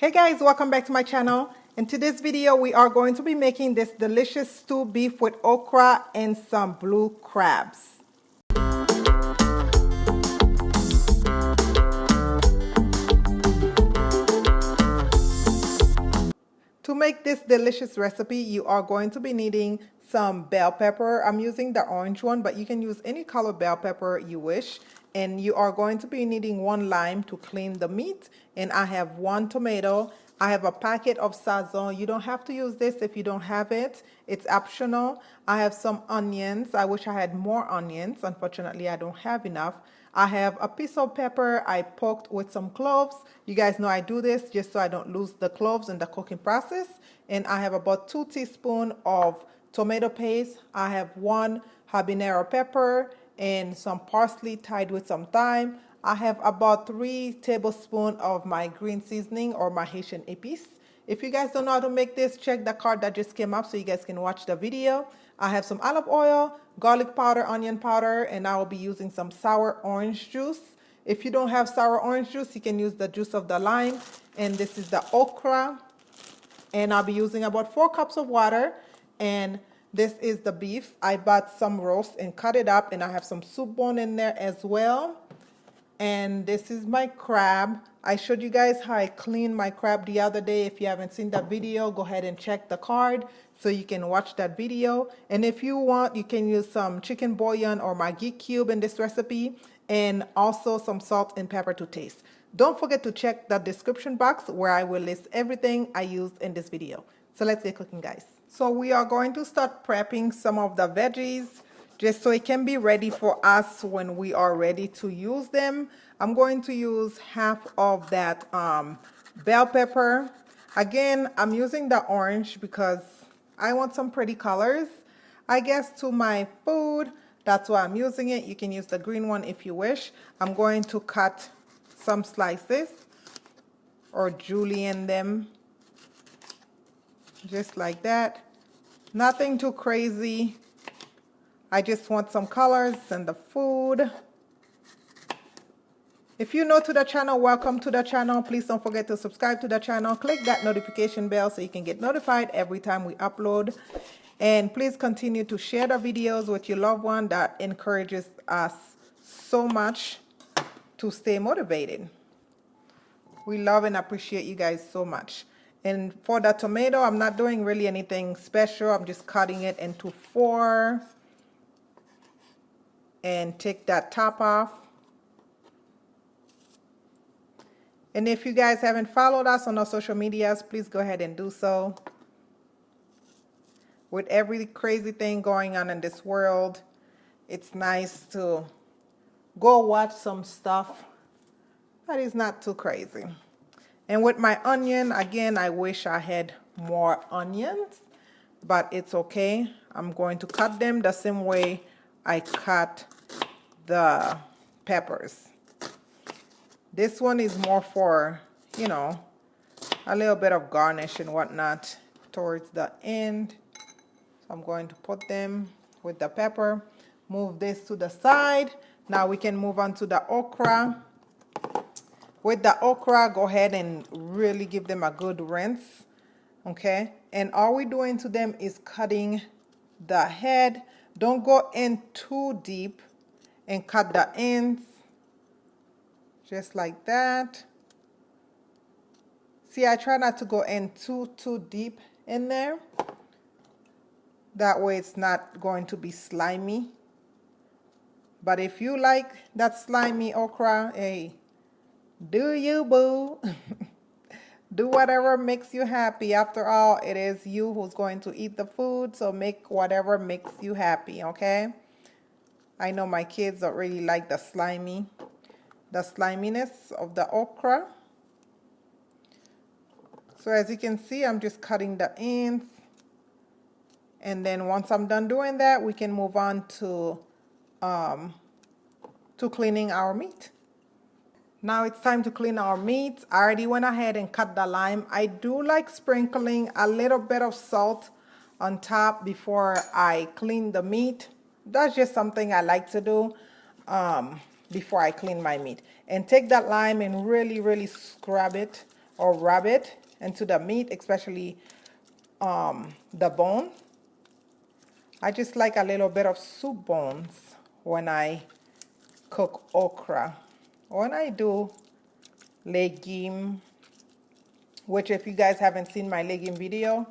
Hey guys, welcome back to my channel. In today's video, we are going to be making this delicious stewed beef with okra and some blue crabs. To make this delicious recipe, you are going to be needing some bell pepper. I'm using the orange one, but you can use any color bell pepper you wish. And you are going to be needing 1 lime to clean the meat. And I have 1 tomato. I have a packet of sazon. You don't have to use this if you don't have it. It's optional. I have some onions. I wish I had more onions. Unfortunately, I don't have enough. I have a piece of pepper I poked with some cloves. You guys know I do this just so I don't lose the cloves in the cooking process. And I have about 2 teaspoons of tomato paste. I have 1 habanero pepper and some parsley tied with some thyme. I have about 3 tablespoons of my green seasoning or my Haitian Epis. If you guys don't know how to make this, check the card that just came up so you guys can watch the video. I have some olive oil, garlic powder, onion powder, and I will be using some sour orange juice. If you don't have sour orange juice, you can use the juice of the lime. And this is the okra. And I'll be using about 4 cups of water. And this is the beef. I bought some roast and cut it up, and I have some soup bone in there as well. And this is my crab. I showed you guys how I cleaned my crab the other day. If you haven't seen that video, go ahead and check the card so you can watch that video. And if you want, you can use some chicken bouillon or Maggi cube in this recipe, and also some salt and pepper to taste. Don't forget to check the description box where I will list everything I used in this video. So let's get cooking, guys. So we are going to start prepping some of the veggies just so it can be ready for us when we are ready to use them. I'm going to use half of that bell pepper. Again, I'm using the orange because I want some pretty colors, I guess, to my food. That's why I'm using it. You can use the green one if you wish. I'm going to cut some slices or julienne them just like that. Nothing too crazy. I just want some colors in the food. If you're new to the channel, welcome to the channel. Please don't forget to subscribe to the channel. Click that notification bell so you can get notified every time we upload. And please continue to share the videos with your loved one. That encourages us so much to stay motivated. We love and appreciate you guys so much. And for the tomato, I'm not doing really anything special. I'm just cutting it into 4 and take that top off. And if you guys haven't followed us on our social medias, please go ahead and do so. With every crazy thing going on in this world, it's nice to go watch some stuff that is not too crazy. And with my onion, again, I wish I had more onions, but it's okay. I'm going to cut them the same way I cut the peppers. This one is more for, you know, a little bit of garnish and whatnot towards the end. So I'm going to put them with the pepper. Move this to the side. Now we can move on to the okra. With the okra, go ahead and really give them a good rinse. Okay? And all we're doing to them is cutting the head. Don't go in too deep and cut the ends. Just like that. See, I try not to go in too deep in there. That way it's not going to be slimy. But if you like that slimy okra, hey, do you, boo? Do whatever makes you happy. After all, it is you who's going to eat the food, so make whatever makes you happy, okay? I know my kids don't really like the sliminess of the okra. So as you can see, I'm just cutting the ends. And then once I'm done doing that, we can move on to cleaning our meat. Now it's time to clean our meat. I already went ahead and cut the lime. I do like sprinkling a little bit of salt on top before I clean the meat. That's just something I like to do before I clean my meat. And take that lime and really scrub it or rub it into the meat, especially the bone. I just like a little bit of soup bones when I cook okra. When I do legume, which if you guys haven't seen my legume video,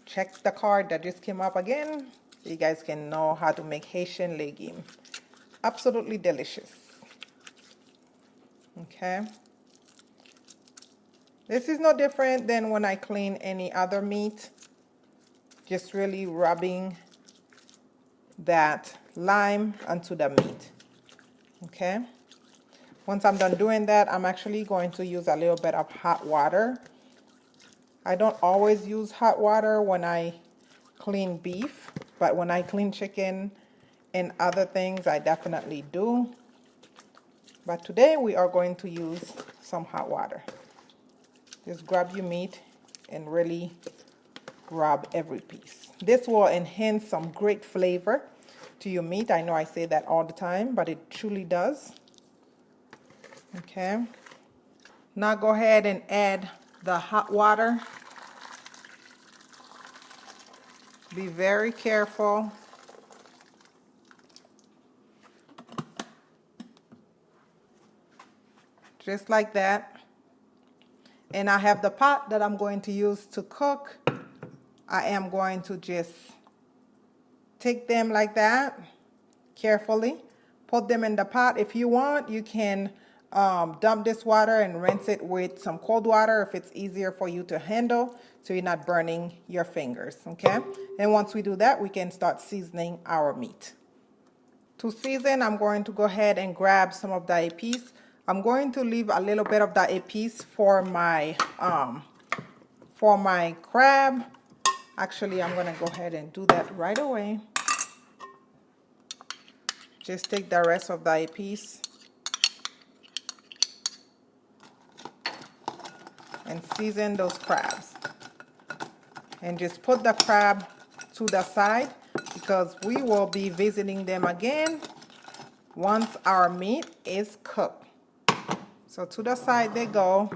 check the card that just came up again. You guys can know how to make Haitian legume. Absolutely delicious. Okay. This is no different than when I clean any other meat. Just really rubbing that lime onto the meat. Okay. Once I'm done doing that, I'm actually going to use a little bit of hot water. I don't always use hot water when I clean beef, but when I clean chicken and other things, I definitely do. But today we are going to use some hot water. Just grab your meat and really rub every piece. This will enhance some great flavor to your meat. I know I say that all the time, but it truly does. Okay. Now go ahead and add the hot water. Be very careful. Just like that. And I have the pot that I'm going to use to cook. I am going to just take them like that, carefully. Put them in the pot. If you want, you can dump this water and rinse it with some cold water if it's easier for you to handle, so you're not burning your fingers, okay? And once we do that, we can start seasoning our meat. To season, I'm going to go ahead and grab some of the epis. I'm going to leave a little bit of the epis for my crab. Actually, I'm going to go ahead and do that right away. Just take the rest of the epis and season those crabs. And just put the crab to the side because we will be visiting them again once our meat is cooked. So to the side they go.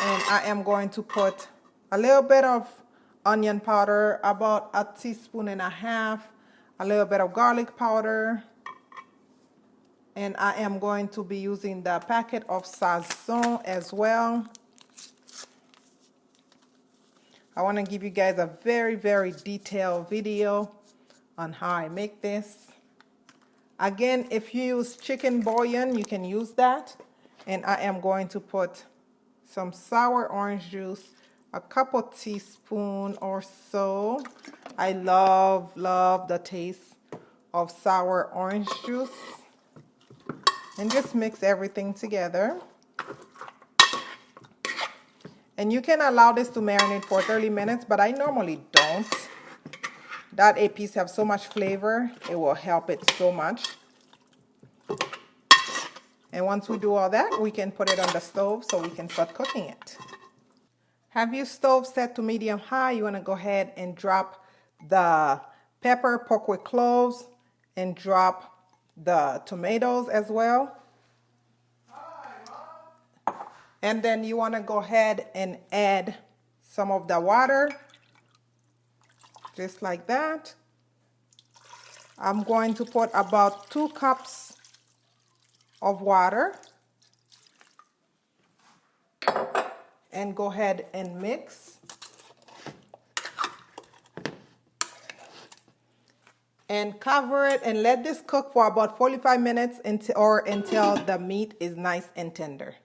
And I am going to put a little bit of onion powder, about 1.5 teaspoons, a little bit of garlic powder. And I am going to be using the packet of sazon as well. I want to give you guys a very, very detailed video on how I make this. Again, if you use chicken bouillon, you can use that. And I am going to put some sour orange juice, a couple teaspoons or so. I love the taste of sour orange juice. And just mix everything together. And you can allow this to marinate for 30 minutes, but I normally don't. That epis have so much flavor, it will help it so much. And once we do all that, we can put it on the stove so we can start cooking it. Have your stove set to medium high. You want to go ahead and drop the pepper, pork with cloves, and drop the tomatoes as well. And then you want to go ahead and add some of the water, just like that. I'm going to put about 2 cups of water and go ahead and mix. And cover it and let this cook for about 45 minutes until the meat is nice and tender.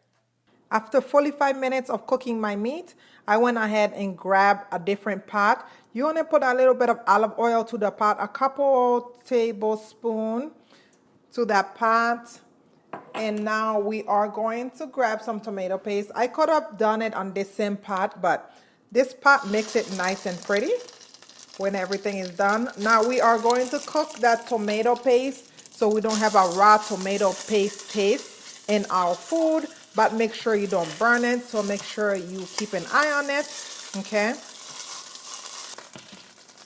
After 45 minutes of cooking my meat, I went ahead and grabbed a different pot. You want to put a little bit of olive oil to the pot, a couple tablespoons to that pot. And now we are going to grab some tomato paste. I could have done it on this same pot, but this pot makes it nice and pretty when everything is done. Now we are going to cook that tomato paste so we don't have a raw tomato paste taste in our food, but make sure you don't burn it. So make sure you keep an eye on it, okay?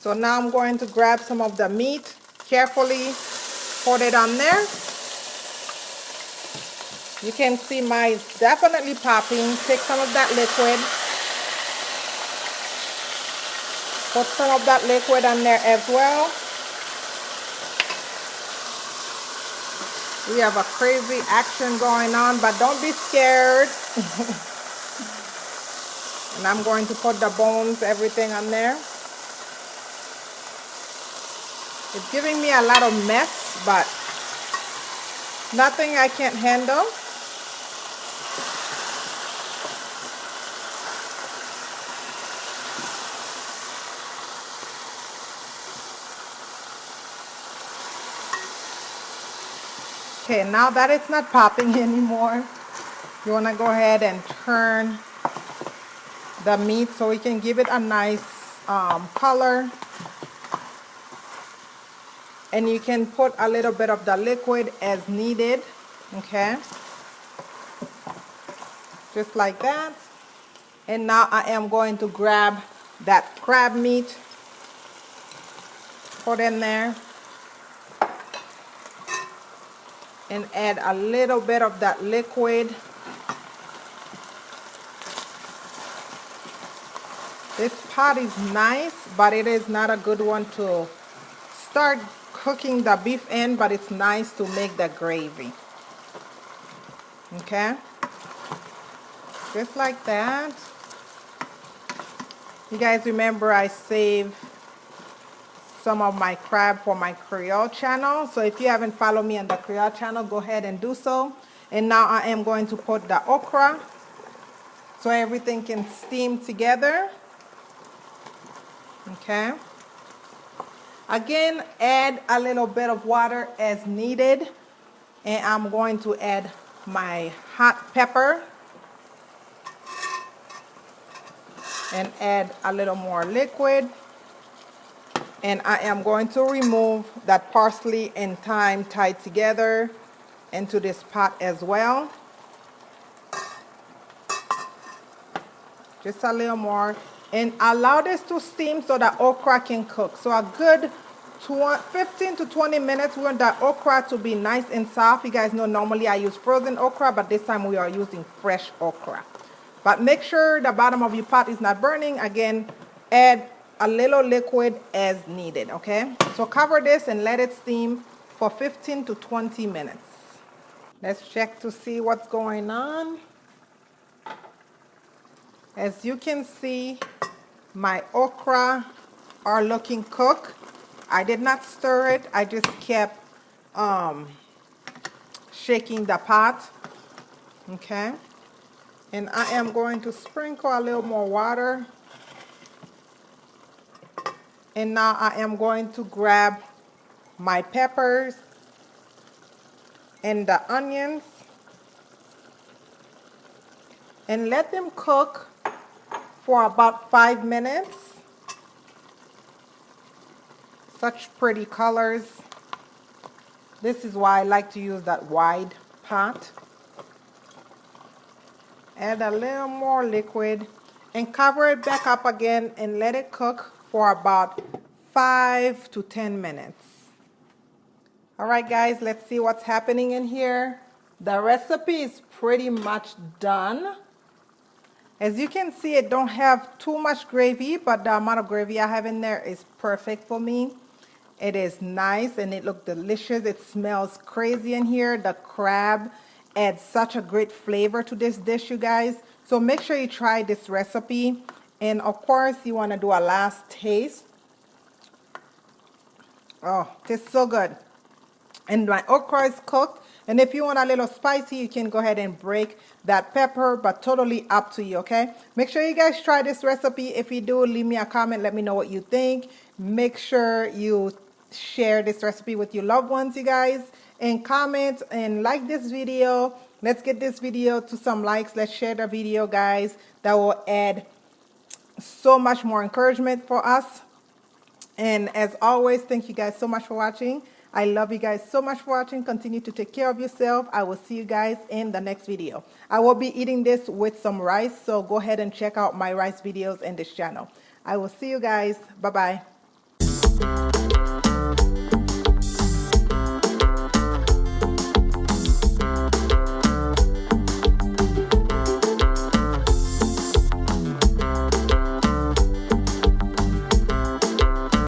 So now I'm going to grab some of the meat, carefully put it on there. You can see mine is definitely popping. Take some of that liquid. Put some of that liquid on there as well. We have a crazy action going on, but don't be scared. And I'm going to put the bones, everything on there. It's giving me a lot of mess, but nothing I can't handle. Okay, now that it's not popping anymore, you want to go ahead and turn the meat so we can give it a nice color. And you can put a little bit of the liquid as needed, okay? Just like that. And now I am going to grab that crab meat, put in there, and add a little bit of that liquid. This pot is nice, but it is not a good one to start cooking the beef in, but it's nice to make the gravy. Okay? Just like that. You guys remember I saved some of my crab for my Creole channel. So if you haven't followed me on the Creole channel, go ahead and do so. And now I am going to put the okra so everything can steam together. Okay. Again, add a little bit of water as needed. And I'm going to add my hot pepper. And add a little more liquid. And I am going to remove that parsley and thyme tied together into this pot as well. Just a little more. And allow this to steam so the okra can cook. So a good 15 to 20 minutes. We want the okra to be nice and soft. You guys know normally I use frozen okra, but this time we are using fresh okra. But make sure the bottom of your pot is not burning. Again, add a little liquid as needed, okay? So cover this and let it steam for 15 to 20 minutes. Let's check to see what's going on. As you can see, my okra are looking cooked. I did not stir it. I just kept shaking the pot, okay? And I am going to sprinkle a little more water. And now I am going to grab my peppers and the onions and let them cook for about 5 minutes. Such pretty colors. This is why I like to use that wide pot. Add a little more liquid and cover it back up again and let it cook for about 5 to 10 minutes. All right, guys, let's see what's happening in here. The recipe is pretty much done. As you can see, it don't have too much gravy, but the amount of gravy I have in there is perfect for me. It is nice and it looks delicious. It smells crazy in here. The crab adds such a great flavor to this dish, you guys. So make sure you try this recipe. And of course, you want to do a last taste. Oh, it tastes so good. And my okra is cooked. And if you want a little spicy, you can go ahead and break that pepper, but totally up to you, okay? Make sure you guys try this recipe. If you do, leave me a comment. Let me know what you think. Make sure you share this recipe with your loved ones, you guys. And comment and like this video. Let's get this video to some likes. Let's share the video, guys. That will add so much more encouragement for us. And as always, thank you guys so much for watching. I love you guys so much for watching. Continue to take care of yourself. I will see you guys in the next video. I will be eating this with some rice, so go ahead and check out my rice videos in this channel. I will see you guys. Bye-bye.